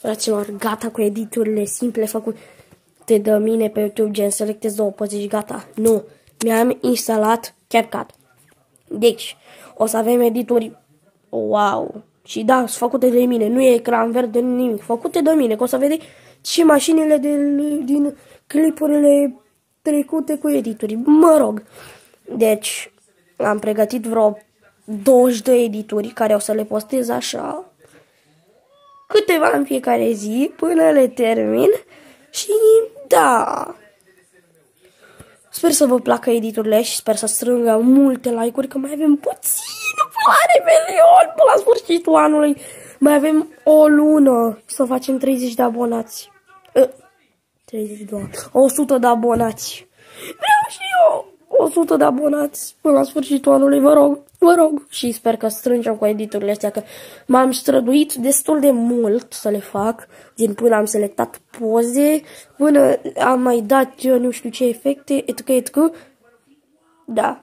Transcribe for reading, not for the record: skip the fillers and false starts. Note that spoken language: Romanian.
Fraților, gata cu editurile simple făcute de mine pe YouTube, gen selectez 2 poze și gata. Nu, mi-am instalat CapCut. Deci, o să avem edituri, wow, și da, sunt făcute de mine, nu e ecran verde, nimic, făcute de mine, că o să vedeți și mașinile din clipurile trecute cu edituri, mă rog. Deci, am pregătit vreo 20 de edituri care o să le postez așa, câteva în fiecare zi, până le termin și da. Sper să vă placă editurile și sper să strângă multe like-uri, că mai avem puțin până la Revelion, până la sfârșitul anului. Mai avem o lună să facem 30 de abonați. 100 de abonați. Vreau și eu 100 de abonați până la sfârșitul anului, vă rog. Și sper că strângem cu editurile astea, că m-am străduit destul de mult să le fac, din până am selectat poze, până am mai dat eu nu știu ce efecte, etc. Da.